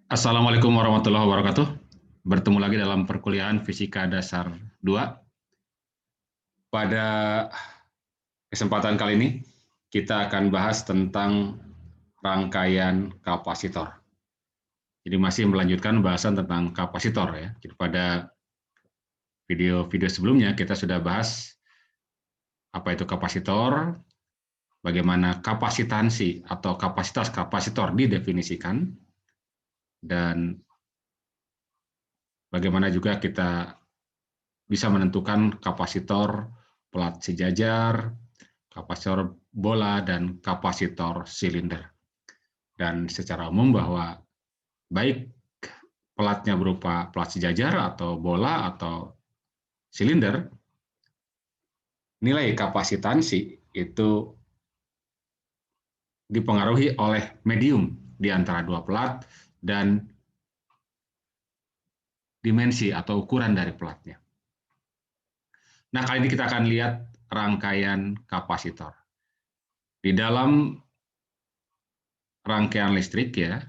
Assalamualaikum warahmatullahi wabarakatuh. Bertemu lagi dalam perkuliahan Fisika Dasar 2. Pada kesempatan kali ini, kita akan bahas tentang rangkaian kapasitor. Jadi masih melanjutkan bahasan tentang kapasitor ya. Jadi pada video-video sebelumnya kita sudah bahas apa itu kapasitor, bagaimana kapasitansi atau kapasitas kapasitor didefinisikan, dan bagaimana juga kita bisa menentukan kapasitor pelat sejajar, kapasitor bola, dan kapasitor silinder. Dan secara umum bahwa baik pelatnya berupa pelat sejajar atau bola atau silinder, nilai kapasitansi itu dipengaruhi oleh medium di antara dua pelat dan dimensi atau ukuran dari pelatnya. Nah, kali ini kita akan lihat rangkaian kapasitor. Di dalam rangkaian listrik ya,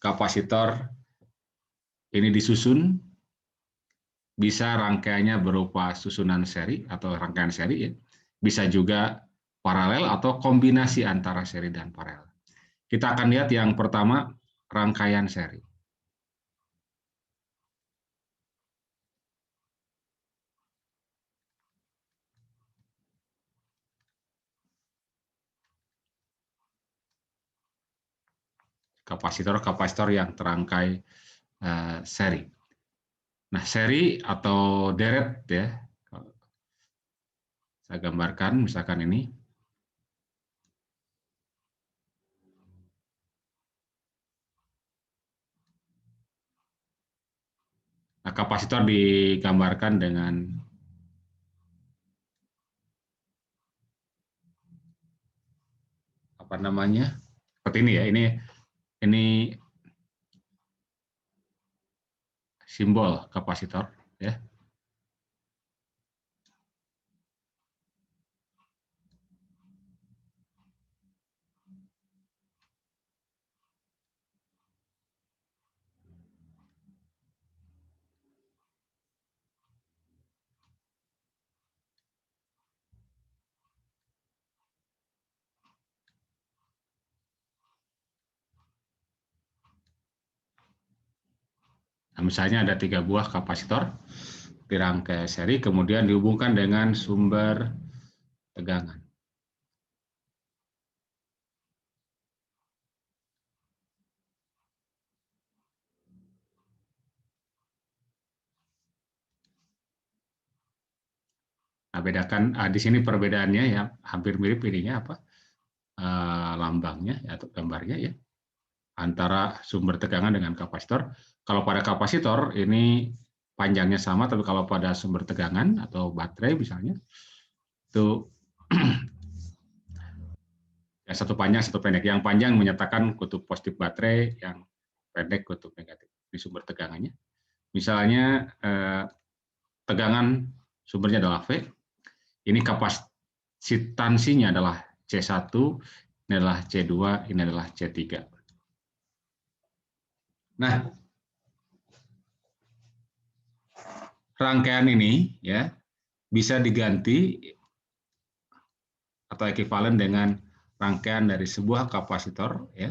kapasitor ini disusun, bisa rangkaiannya berupa susunan seri atau rangkaian seri ya, bisa juga paralel atau kombinasi antara seri dan paralel. Kita akan lihat yang pertama, rangkaian seri. Kapasitor-kapasitor yang terangkai seri. Nah, seri atau deret ya, saya gambarkan misalkan ini. Nah, kapasitor digambarkan dengan apa namanya? Seperti ini ya. Ini simbol kapasitor ya. Nah, misalnya ada 3 buah kapasitor dirangkai seri, kemudian dihubungkan dengan sumber tegangan. Nah, bedakan di sini perbedaannya ya hampir mirip ininya apa lambangnya atau gambarnya ya antara sumber tegangan dengan kapasitor. Kalau pada kapasitor ini panjangnya sama, tapi kalau pada sumber tegangan atau baterai misalnya itu ya satu panjang satu pendek. Yang panjang menyatakan kutub positif baterai, yang pendek kutub negatif di sumber tegangannya. Misalnya tegangan sumbernya adalah V, ini kapasitansinya adalah C1, ini adalah C2, ini adalah C3. Nah, rangkaian ini ya bisa diganti atau ekivalen dengan rangkaian dari sebuah kapasitor ya.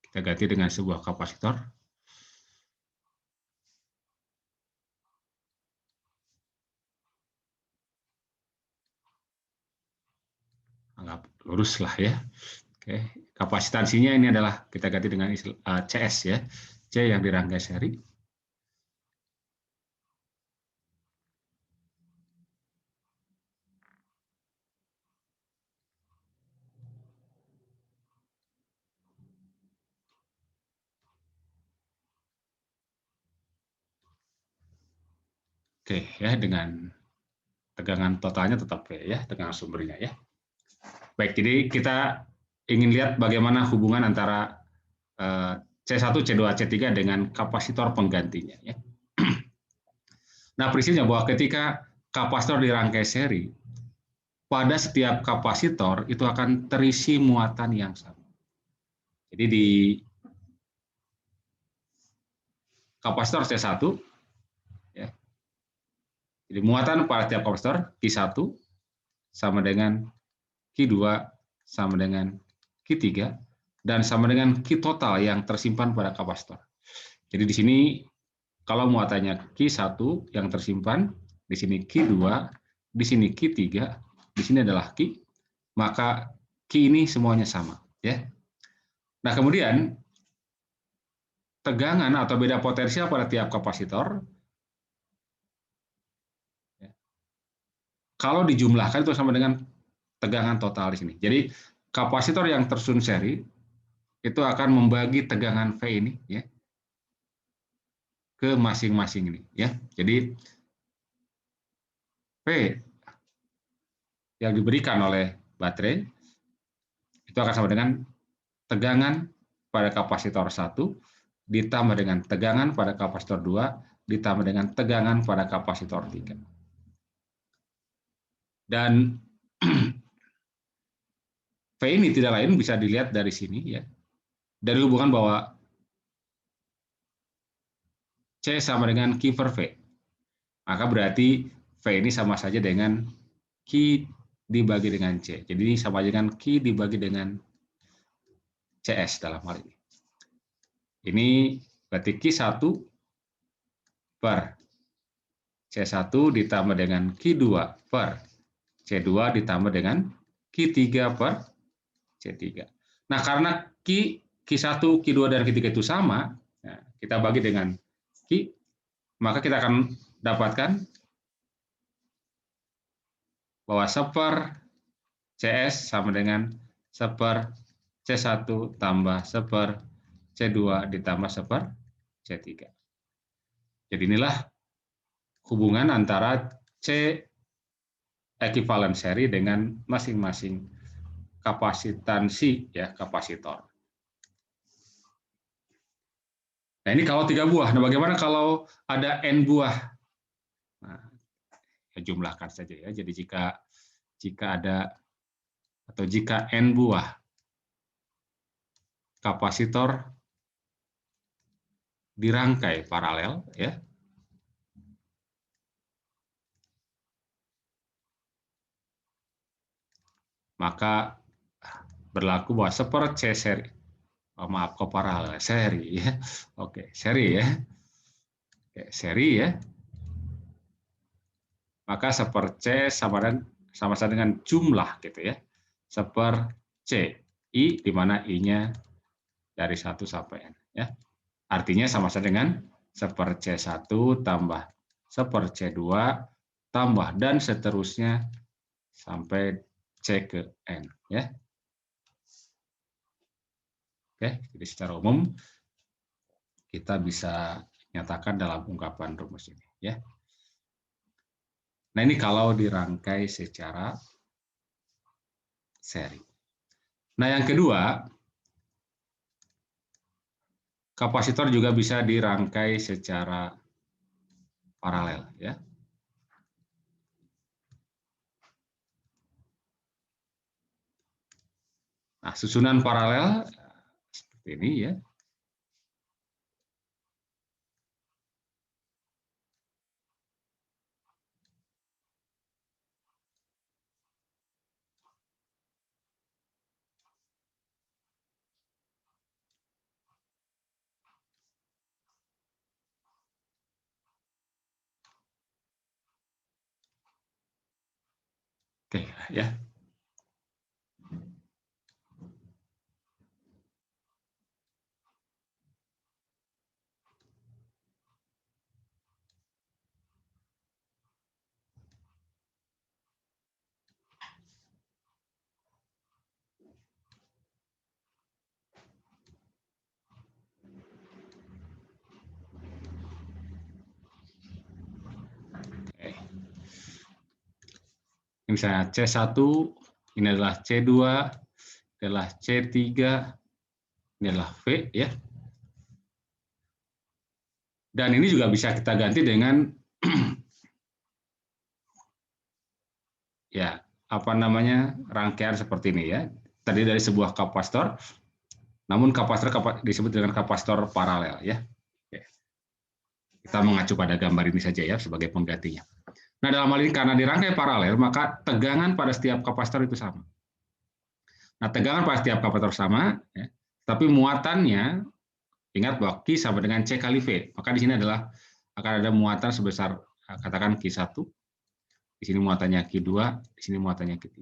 Kita ganti dengan sebuah kapasitor. Anggap lurus lah ya. Oke, kapasitansinya ini adalah kita ganti dengan CS ya. C yang dirangkai seri. Oke, ya dengan tegangan totalnya tetap V ya, tegangan sumbernya ya. Baik, jadi kita ingin lihat bagaimana hubungan antara C1, C2, C3 dengan kapasitor penggantinya ya. Nah, prinsipnya bahwa ketika kapasitor di rangkai seri, pada setiap kapasitor itu akan terisi muatan yang sama. Jadi di kapasitor C1, ya, jadi muatan pada setiap kapasitor Q1 sama dengan Q2 sama dengan Q3 dan sama dengan Q total yang tersimpan pada kapasitor. Jadi di sini kalau muatannya Q1 yang tersimpan, di sini Q2, di sini Q3, di sini adalah Q, maka Q ini semuanya sama, ya. Nah, kemudian tegangan atau beda potensial pada tiap kapasitor, ya, kalau dijumlahkan itu sama dengan tegangan total di sini. Jadi kapasitor yang tersusun seri itu akan membagi tegangan V ini, ya, ke masing-masing ini, ya. Jadi V yang diberikan oleh baterai itu akan sama dengan tegangan pada kapasitor 1 ditambah dengan tegangan pada kapasitor 2 ditambah dengan tegangan pada kapasitor 3. Dan V ini tidak lain bisa dilihat dari sini, ya. Dari hubungan bahwa C sama dengan Q per V. Maka berarti V ini sama saja dengan Q dibagi dengan C. Jadi ini sama dengan Q dibagi dengan CS dalam hal ini. Ini berarti Q1 per C1 ditambah dengan Q2 per C2 ditambah dengan Q3 per C3. Nah, karena Q1, Q2, dan Q3 itu sama, nah, kita bagi dengan Q, maka kita akan dapatkan bahwa 1 CS sama dengan 1 C1 tambah 1 C2 ditambah 1 C3. Jadi inilah hubungan antara C ekuivalen seri dengan masing-masing kapasitansi, ya, kapasitor. Nah, ini kalau 3 buah. Nah, bagaimana kalau ada N buah? Nah, ya jumlahkan saja, ya. Jadi jika ada atau jika N buah kapasitor dirangkai paralel, ya, maka berlaku bahwa 1 C seri, maaf, kok paralel, seri, ya. Oke, seri, ya. Oke, seri, ya. Maka 1 C sama dengan jumlah, gitu, ya. 1 C I, di mana I-nya dari 1 sampai N, ya. Artinya sama dengan 1 C1 tambah 1 C2 tambah dan seterusnya sampai C ke N, ya. Oke, jadi secara umum kita bisa nyatakan dalam ungkapan rumus ini, ya. Nah, ini kalau dirangkai secara seri. Nah, yang kedua, kapasitor juga bisa dirangkai secara paralel, ya. Nah, susunan paralel seperti ini, ya. Oke, ya. Oke. Ini misalnya C1, ini adalah C2, ini adalah C3, ini adalah V, ya. Dan ini juga bisa kita ganti dengan ya apa namanya rangkaian seperti ini ya. Tadi dari sebuah kapasitor, namun kapasitor disebut dengan kapasitor paralel ya. Kita mengacu pada gambar ini saja ya sebagai penggantinya. Nah, dalam hal ini karena dirangkai paralel, maka tegangan pada setiap kapasitor itu sama. Nah, tegangan pada setiap kapasitor sama, ya, tapi muatannya, ingat bahwa Q sama dengan C kali V. Maka di sini akan ada muatan sebesar, katakan Q1, di sini muatannya Q2, di sini muatannya Q3.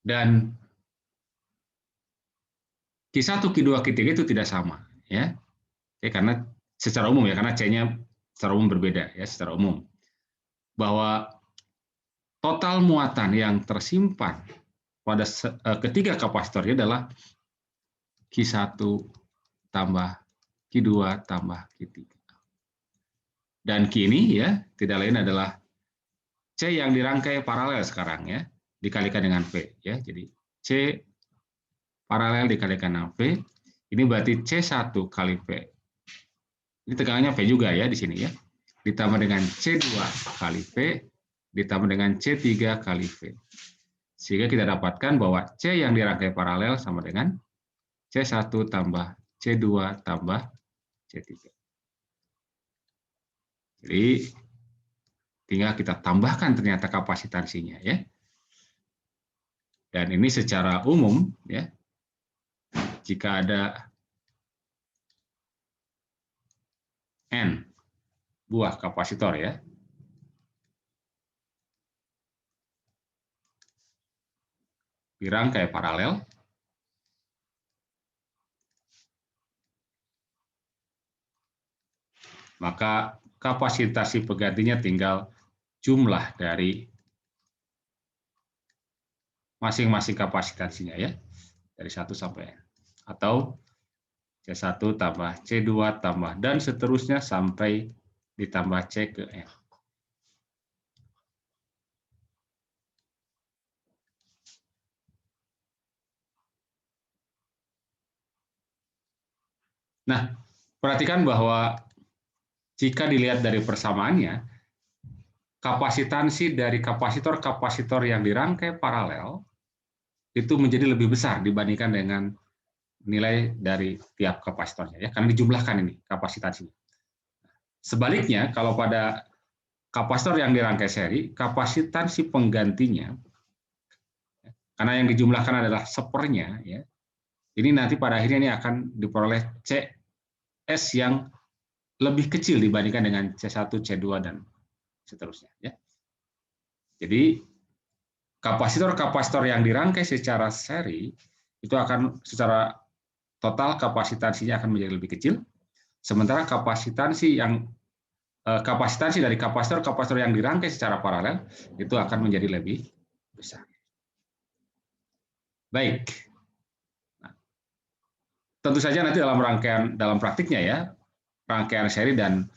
Dan Q1, Q2, Q3 itu tidak sama. Ya, karena secara umum ya, karena C-nya secara umum berbeda ya, secara umum. Bahwa total muatan yang tersimpan pada ketiga kapasitornya adalah Q1 tambah Q2 tambah Q3. Dan Q ini ya tidak lain adalah C yang dirangkai paralel sekarang ya, dikalikan dengan V ya. Jadi C paralel dikalikan dengan V, ini berarti C1 kali V. Ini tegangannya V juga ya di sini ya. Ditambah dengan C2 kali V, ditambah dengan C3 kali V. Sehingga kita dapatkan bahwa C yang dirangkai paralel sama dengan C1 tambah C2 tambah C3. Jadi tinggal kita tambahkan ternyata kapasitansinya ya. Dan ini secara umum ya, jika ada N buah kapasitor ya, dirangkai paralel, maka kapasitasi penggantinya tinggal jumlah dari masing-masing kapasitansinya ya, dari 1 sampai N. Atau C1 tambah C2 tambah dan seterusnya sampai ditambah C ke N. Nah, perhatikan bahwa jika dilihat dari persamaannya, kapasitansi dari kapasitor-kapasitor yang dirangkai paralel itu menjadi lebih besar dibandingkan dengan nilai dari tiap kapasitornya ya, karena dijumlahkan ini kapasitansinya. Sebaliknya, kalau pada kapasitor yang dirangkai seri, kapasitansi penggantinya, karena yang dijumlahkan adalah sepernya, ya, ini nanti pada akhirnya ini akan diperoleh CS yang lebih kecil dibandingkan dengan C1, C2, dan seterusnya. Ya. Jadi, kapasitor-kapasitor yang dirangkai secara seri, itu akan secara total kapasitansinya akan menjadi lebih kecil, sementara kapasitansi dari kapasitor-kapasitor yang dirangkai secara paralel itu akan menjadi lebih besar. Baik. Nah, tentu saja nanti dalam praktiknya ya, rangkaian seri dan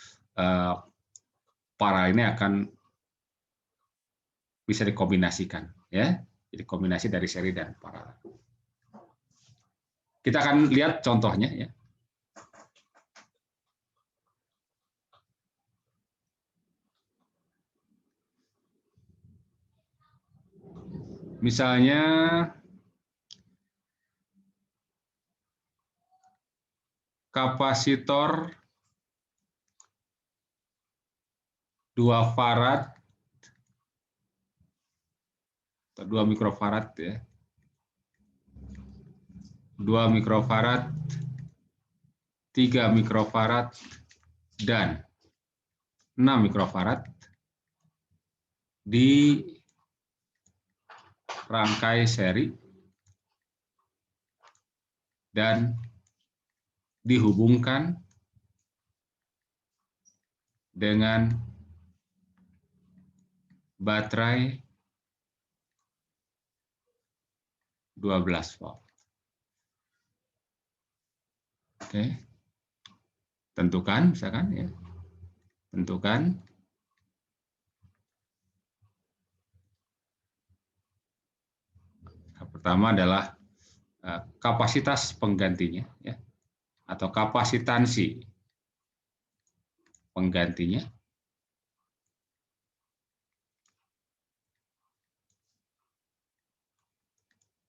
paralel ini akan bisa dikombinasikan ya. Jadi kombinasi dari seri dan paralel. Kita akan lihat contohnya ya. Misalnya kapasitor 2 farad atau 2 mikrofarad ya. 2 mikrofarad, 3 mikrofarad, dan 6 mikrofarad di rangkai seri dan dihubungkan dengan baterai 12 volt. Oke. Tentukan misalkan ya. Tentukan yang pertama adalah kapasitas penggantinya ya, atau kapasitansi penggantinya.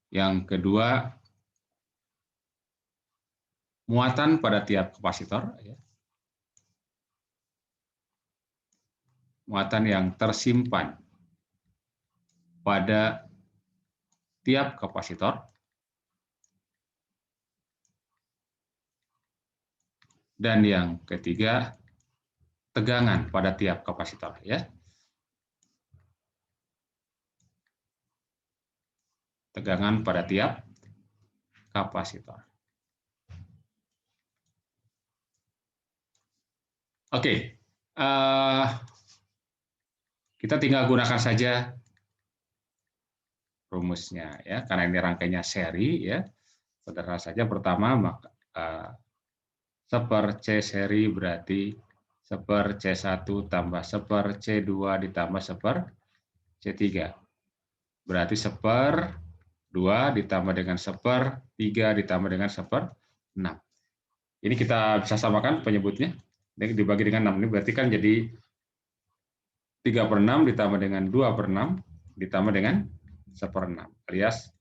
Yang kedua, muatan pada tiap kapasitor, ya. Muatan yang tersimpan pada tiap kapasitor. Dan yang ketiga, tegangan pada tiap kapasitor, ya. Tegangan pada tiap kapasitor. Oke, kita tinggal gunakan saja rumusnya, ya, karena ini rangkainya seri, ya. Sederhana saja. Pertama, maka seper C seri berarti seper C1 tambah seper C2 ditambah seper C3. Berarti seper 2 ditambah dengan seper 3 ditambah dengan seper 6. Ini kita bisa samakan penyebutnya. Ini dibagi dengan 6. Ini berarti kan jadi 3/6 ditambah dengan 2/6 ditambah dengan 1/6 alias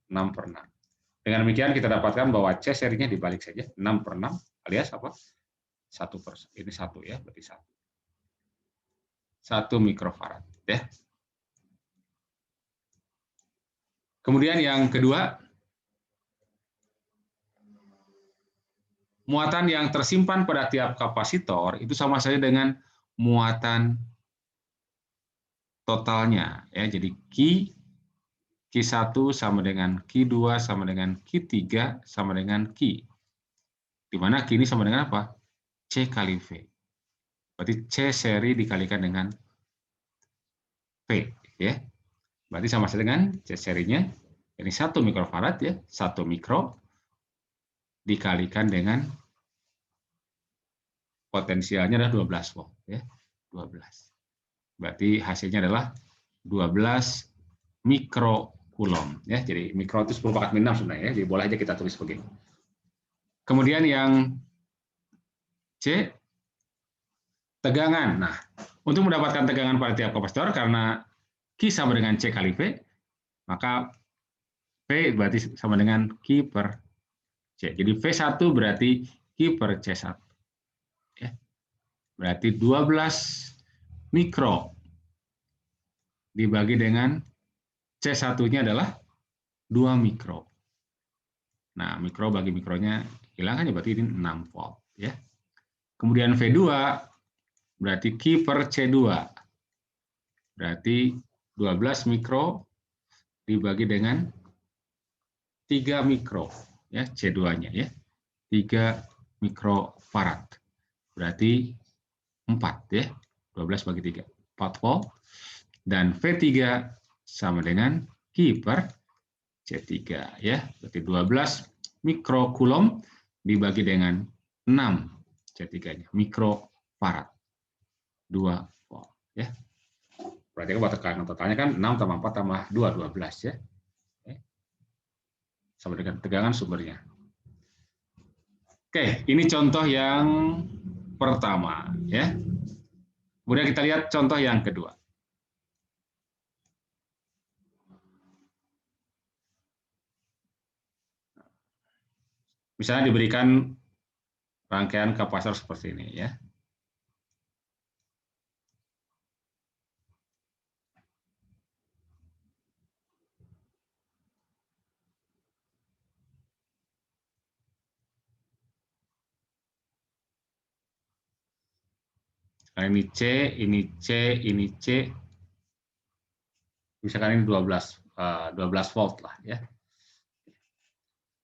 6/6. Dengan demikian kita dapatkan bahwa C serinya dibalik saja, 6/6 alias apa? 1/1. Ini 1, ya, berarti 1 mikrofarad, ya. Kemudian yang kedua, muatan yang tersimpan pada tiap kapasitor itu sama saja dengan muatan totalnya, ya. Jadi Q1 sama dengan Q2 sama dengan Q3 sama dengan Q. Di mana Q ini sama dengan apa? C kali V. Berarti C seri dikalikan dengan V, ya. Berarti sama saja dengan C serinya, ini 1 mikrofarad, ya, 1 mikro dikalikan dengan potensialnya adalah 12 volt, ya, 12. Berarti hasilnya adalah 12 mikrokulom, ya. Jadi mikro itu 10⁻⁶ sebenarnya, ya. Jadi boleh aja kita tulis begini. Kemudian yang C, tegangan. Nah, untuk mendapatkan tegangan pada tiap kapasitor, karena Q sama dengan C kali V, maka V berarti sama dengan Q per C. Jadi V1 berarti Q per C1. Ya. Berarti 12 mikro dibagi dengan C1-nya adalah 2 mikro. Nah, mikro bagi mikronya hilang aja, berarti ini 6 volt. Ya. Kemudian V2 berarti Q per C2. Berarti 12 mikro dibagi dengan 3 mikro, ya, C2-nya, ya. 3 mikrofarad. Berarti 4, ya. 12 bagi 3, 4 volt. Dan V3 sama dengan Q per C3, ya. Berarti 12 mikrokulom dibagi dengan 6 C3-nya, mikrofarad. 2 volt, ya. Berarti kan tekanan totalnya kan 6 tambah 4 tambah 2, 12, ya. Sama dengan tegangan sumbernya. Oke, ini contoh yang pertama, ya. Kemudian kita lihat contoh yang kedua. Misalnya diberikan rangkaian kapasitor seperti ini, ya. Nah, ini C, ini C, ini C. Misalkan ini 12 volt lah, ya.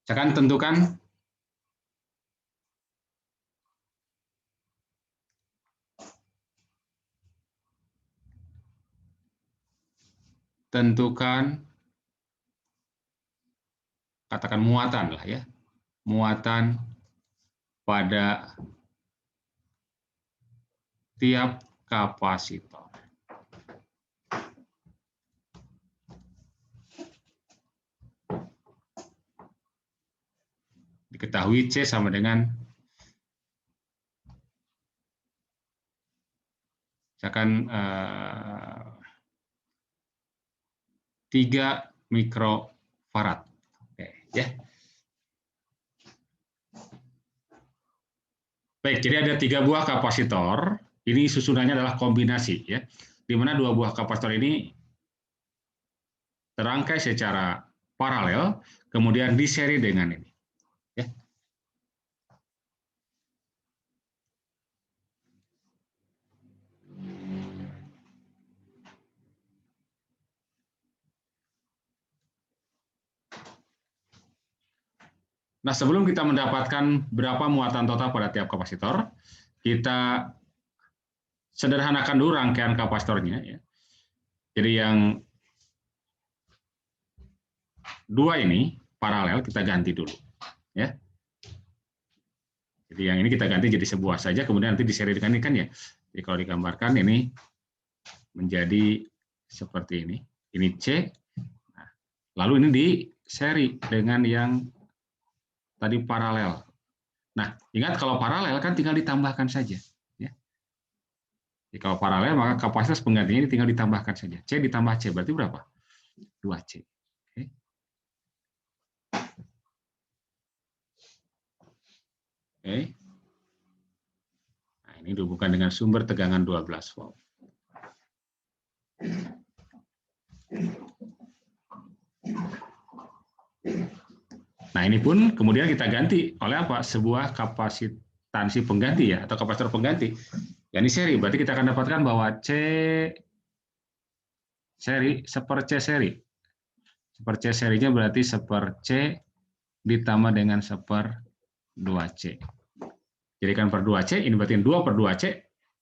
Misalkan tentukan katakan muatan lah, ya. Muatan pada tiap kapasitor. Diketahui C sama dengan misalkan 3 mikrofarad, Ya. Baik, jadi ada 3 buah kapasitor. Ini susunannya adalah kombinasi, ya, di mana 2 buah kapasitor ini terangkai secara paralel, kemudian diseri dengan ini. Ya. Nah, sebelum kita mendapatkan berapa muatan total pada tiap kapasitor, kita sederhanakan dulu rangkaian kapasitornya. Ya. Jadi yang 2 ini paralel kita ganti dulu. Ya. Jadi yang ini kita ganti jadi sebuah saja, kemudian nanti diseri dengan ini kan ya. Jadi kalau digambarkan ini menjadi seperti ini. Ini C. Nah, lalu ini diseri dengan yang tadi paralel. Nah, ingat kalau paralel kan tinggal ditambahkan saja. Ya. Jadi kalau paralel maka kapasitas penggantinya ini tinggal ditambahkan saja. C ditambah C berarti berapa? 2C. Oke. Oke. Nah, ini dihubungkan dengan sumber tegangan 12 volt. Nah, ini pun kemudian kita ganti oleh apa? Sebuah kapasitansi pengganti ya, atau kapasitor pengganti. Ya, ini seri, berarti kita akan dapatkan bahwa C seri, seper C seri. Seper C serinya berarti seper C ditambah dengan seper 2C. Jadikan per 2C, ini berarti 2 per 2C,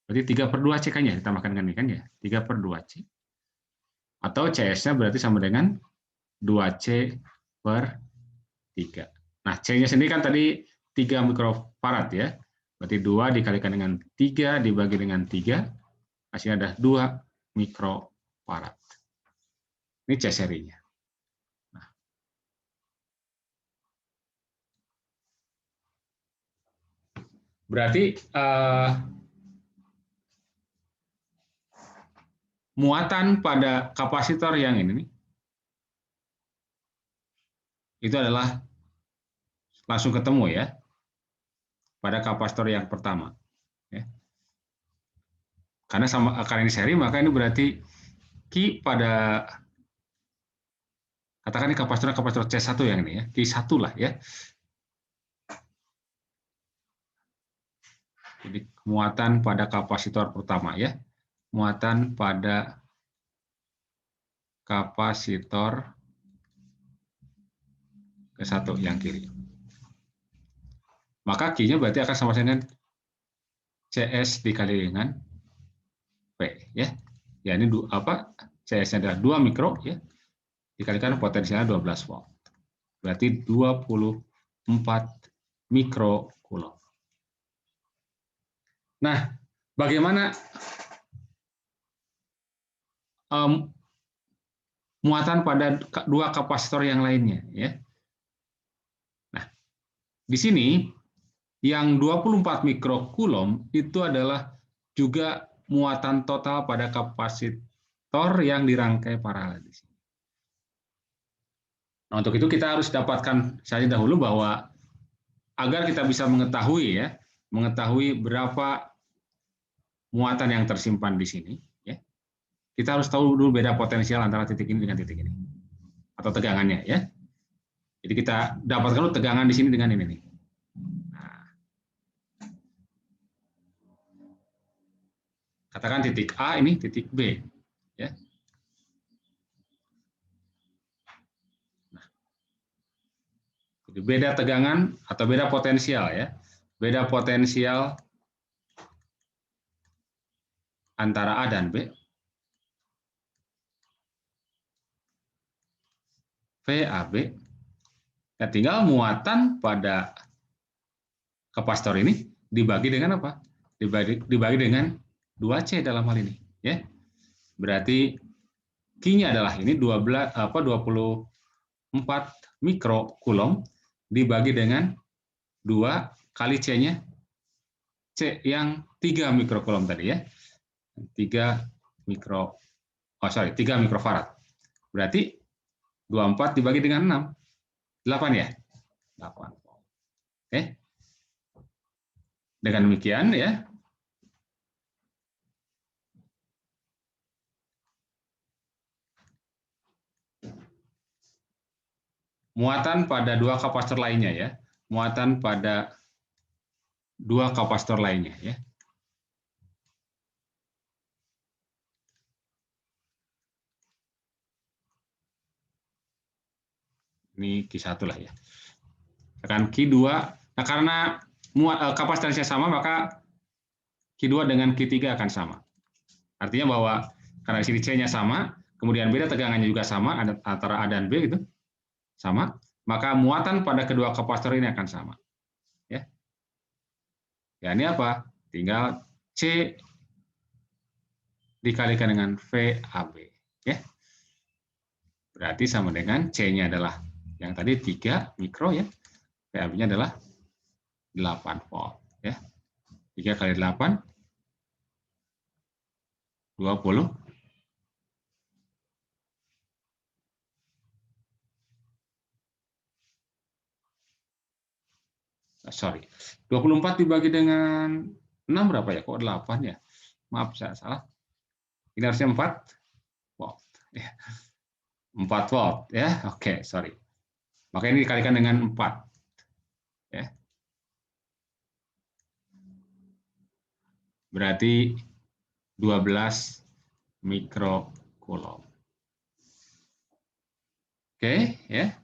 berarti 3 per 2C kan ya, ditambahkan dengan ini kan ya, 3 per 2C. Atau CS-nya berarti sama dengan 2C per 3. Nah, C-nya sendiri kan tadi 3 mikrofarad ya. Berarti 2 dikalikan dengan 3 dibagi dengan 3, hasilnya ada 2 mikrofarad. Ini C serinya. Nah. Berarti muatan pada kapasitor yang ini itu adalah langsung ketemu ya pada kapasitor yang pertama. Ya. Karena ini seri, maka ini berarti Q pada, katakan ini kapasitor C1 yang ini ya, Q1 lah ya. Jadi muatan pada kapasitor pertama ya, muatan pada kapasitor ke-1 yang kiri. Maka Q-nya berarti akan sama dengan CS dikali dengan P ya. Ya ini apa? CS-nya adalah 2 mikro ya. Dikalikan potensialnya 12 volt. Berarti 24 mikrocoulomb. Nah, bagaimana muatan pada 2 kapasitor yang lainnya ya? Nah, di sini yang 24 mikrocoulomb itu adalah juga muatan total pada kapasitor yang dirangkai paralel di sini. Nah, untuk itu kita harus dapatkan saja dahulu bahwa agar kita bisa mengetahui ya, mengetahui berapa muatan yang tersimpan di sini ya. Kita harus tahu dulu beda potensial antara titik ini dengan titik ini. Atau tegangannya ya. Jadi kita dapatkan dulu tegangan di sini dengan ini nih. Katakan titik A ini titik B ya. Nah, jadi beda tegangan atau beda potensial ya, beda potensial antara A dan B. VAB. Nah, tinggal muatan pada kapasitor ini dibagi dengan apa? Dibagi dengan 2C dalam hal ini ya. Berarti Q-nya adalah ini 24 mikrocoulomb dibagi dengan 2 kali C-nya, C yang 3 mikrocoulomb tadi ya. 3 mikrofarad. Berarti 24 dibagi dengan 8 ya? 8 volt. Oke. Dengan demikian ya, muatan pada dua kapasitor lainnya ya. Muatan pada dua kapasitor lainnya ya. Ini Q1 lah ya. Akan Q2. Nah, karena kapasitasnya sama, maka Q2 dengan Q3 akan sama. Artinya bahwa karena di sini C-nya sama, kemudian beda tegangannya juga sama, antara A dan B gitu, sama, maka muatan pada kedua kapasitor ini akan sama. Ya, ya ini apa? Tinggal C dikalikan dengan VAB. Ya. Berarti sama dengan C-nya adalah yang tadi 3 mikro ya. VAB-nya adalah 8 volt ya. 3 kali 8 20. Sorry. 24 dibagi dengan 6 berapa ya? Kok 8 ya? Maaf saya salah. Ini harusnya 4 volt ya. 4 volt ya. Oke, sorry. Maka ini dikalikan dengan 4 ya. Berarti 12 mikrocoulomb. Oke, ya.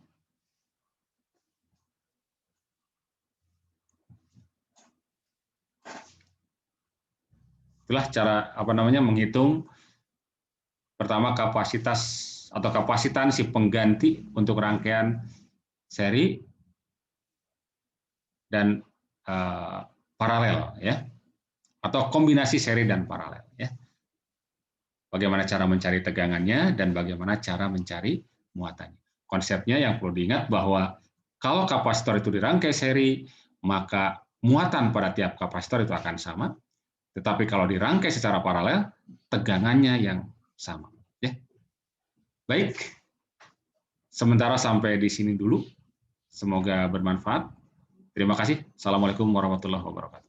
Itulah cara menghitung pertama kapasitas atau kapasitansi pengganti untuk rangkaian seri dan paralel ya. Atau kombinasi seri dan paralel ya. Bagaimana cara mencari tegangannya dan bagaimana cara mencari muatannya. Konsepnya yang perlu diingat bahwa kalau kapasitor itu dirangkai seri, maka muatan pada tiap kapasitor itu akan sama. Tetapi kalau dirangkai secara paralel, tegangannya yang sama. Ya. Baik, sementara sampai di sini dulu. Semoga bermanfaat. Terima kasih. Assalamualaikum warahmatullahi wabarakatuh.